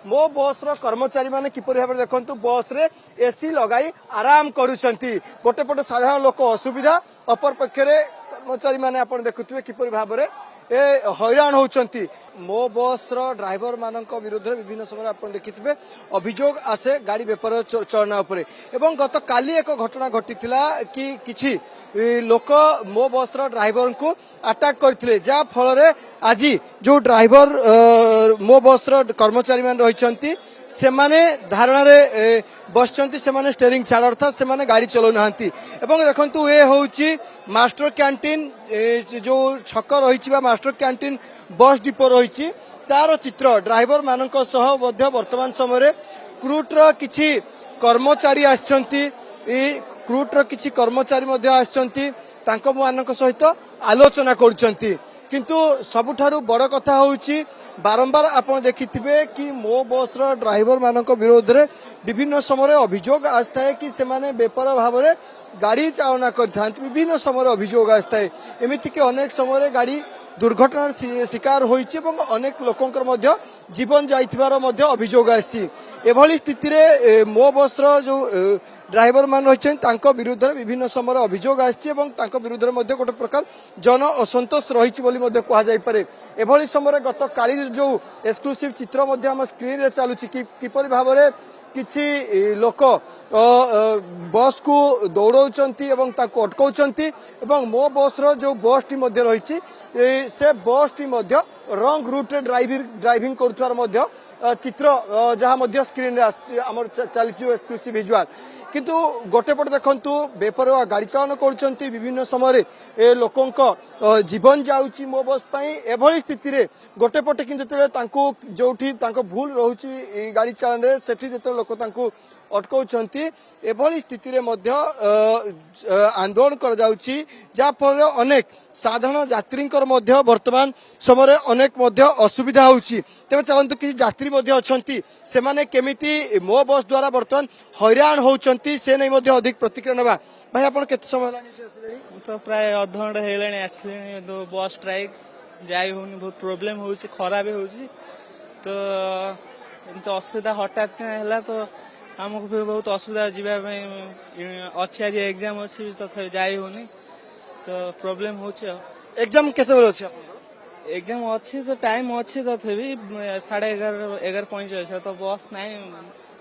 मो बस कर्मचारी माने किपरि भाबरे देखंतु बस रे एसी लगाई आराम करूछंती गोटे पटे साधारण लोक असुविधा अपर पक्षरे कर्मचारी माने आपण देखुथिबे किपरि भाबरे ए हैरान होउछंती मो बस ड्राइवर मानक विरुद्ध विभिन्न समय आप देखिथे अभियोग आसे गाड़ी बेपार चलना उपरे एवं गत काली एक घटना घटीथिला कि किछि लोक मो बस ड्राइवर को अटैक करथिले जा फल रे आज जो ड्राइवर मो बस कर्मचारी मान रहिछंती सेमाने धारणा रे बसचंती सेमाने स्टीयरिंग छाड़ अर्थात सेमाने गाड़ी चलो नाहंती एवं देखंतु ए होउची मास्टर कैंटीन जो छक रही मास्टर कैंटीन बस डिपो रही तार चित्र ड्राइवर मानक सह वर्तमान समय क्रूटर किछि कर्मचारी आछंती क्रूटर किछि कर्मचारी आछंती तांको मानक सहित आलोचना करुछंती किंतु सबुठारु बड़ कथा होउची बारंबार आपण देखिथिबे कि मो बस ड्राइवर मानक विरोध रे विभिन्न समय अभियोग आस्ताए कि सेमाने बेपर भाव में गाड़ी चालना करथांत विभिन्न समय अभियोग आस्ताए एमिति कि अनेक समय गाड़ी दुर्घटनार शिकार होइछि एवं अनेक लोकंकर मध्य जीवन जाइथिबार मध्य अभियोग आछि एभली स्थिति रे मो बस जो ड्राइवर मान रहिछन तांको विरुद्ध विभिन्न समय अभियोग आछि एवं तांको विरुद्ध मध्य गोटे प्रकार जन असंतोष रहिछि बोली मध्य कहा जाय पारे एभली समय गत काली जो एक्सक्लूसिव चित्र मध्य हम स्क्रीन रे चालुछि कि किपरि भाव रे किछि लोक बस को दौड़ौचंती एवं ताको अटकाउचंती एवं मो बस जो बस टी मध्य रही से बस टी मध्य रंग रूट रे ड्राइविंग करुथार मध्य चित्र जहाँ मध्य स्क्रीन रे आमर चलछि एक्सक्लूसिव विजुअल किंतु गोटे पटे देखंतु बेपरवा गाड़ी चालन करुचंती विभिन्न समय ए लोकंक जीवन जाउची मो बस पई एभली स्थिति रे गोटे पटे किंतु जते तांको जोठी तांको भूल रहउची गाड़ी चालन रे सेठी जते लोक तांको अटकाउछंती एभली स्थिति रे मध्य आंदोलन कर जाउची जा फल अनेक साधारण यात्रींकर मध्य वर्तमान समय अनेक मध्य असुविधा होउची तेबे चलंतु कि यात्री मध्य अछंती सेमाने केमिति मो बस द्वारा वर्तमान हैरान होउचंती से नै मध्य अधिक प्रतिक्रिया नेबा भाई आपण केते समय लानी तो प्राय अध घंटा हेलाणी आसले तो बस स्ट्राइक जाई होनी बहुत प्रॉब्लम होउची खराब होउची तो एमते असुविधा हठात हैला तो हमको भी बहुत असुविधा जीवा अच्छी आज एग्जाम अच्छी तो जाई होनी तो प्रॉब्लम होचे एग्जाम केते बेले अछि आपन एग्जाम अच्छी तो टाइम अच्छी तो भी 11:30 तो बस नहीं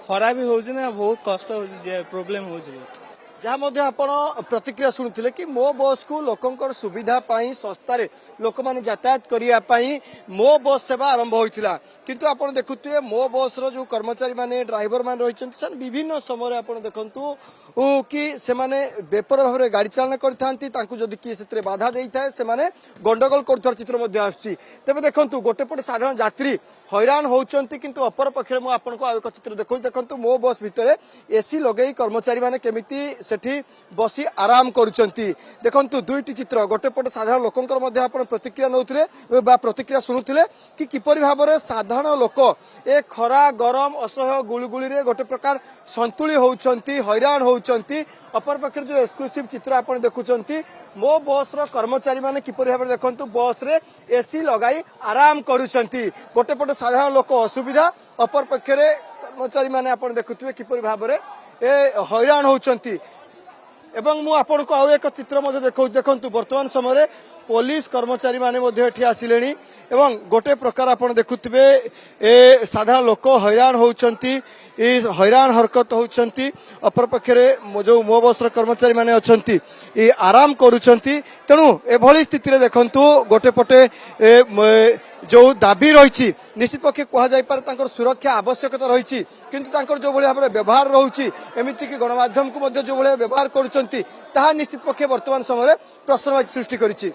खराब होउची ना बहुत कष्ट होउची प्रॉब्लम होउची बहुत जहाँ मध्य आपण प्रतिक्रिया शुणुले कि मो बस को लोकंकर सुविधा पाई सस्तारे लोक माने यातायात करिया पाई मो बस सेवा आरंभ होइतिला किंतु आपण देखुथिबे मो बस रो जो कर्मचारी माने ड्राइवर मान रहिछन्ति सन विभिन्न समय आपण देखंतु कि सेमाने बेपर भाव में गाड़ी चालन करथांती तांकु जदि कि सेतरे बाधा देई थाए सेमाने गंडगोल करथार चित्र मध्य आछि तबे देखंतु गोटे पटे साधारण यात्री हैरान होउचंती किंतु अपर पक्षरे मु आपन को एक चित्र देखंतु मो बस भितरे एसी लगेई कर्मचारी माने केमिति सेठी बसी आराम करूचंती देखंतु दुईटी चित्र गोटे पटे साधारण लोकंकर मध्य आपण प्रतिक्रिया नउथिले बा प्रतिक्रिया सुनुथिले कि किपरि भाव में साधारण लोक ए खरा गरम असह्य गुळगुळी रे गोटे प्रकार संतुली होउचंती हैरान होउचंती अपर पक्षरे जो एक्सक्लूसिव चित्र आपण देखुचंती मो बस कर्मचारी माने किपरि भाव देखंतु बस रे एसी लगाई आराम करूचंती गोटे पटे साधारण लोक असुविधा अपर पक्षरे कर्मचारी माने आपण देखुथिबे किपरि भाव में ए हैरान होउचंती एवं मु आपण को आउ एक चित्र मध्ये देखंतु वर्तमान समय पुलिस कर्मचारी माने मध्ये एठी आसिलेनी एवं गोटे प्रकार आपण देखुथिबे ए साधारण लोक हैरान होउचंती ए हैरान हरकत होउचंती अपर पक्षरे जो मो बस कर्मचारी माने अछंती ए आराम करूचंती तेनु एभली स्थिति रे देखंतु गोटे पटे जो दाबी रही निश्चित पक्षे कह जाय पारे तांकर सुरक्षा आवश्यकता रही किंतु तांकर जो भाव में व्यवहार रोची एमिति कि गणमाध्यम को जो भाव व्यवहार करुचंती ताहा निश्चित पक्षे वर्तमान समय प्रश्नवाची सृष्टि करिछि।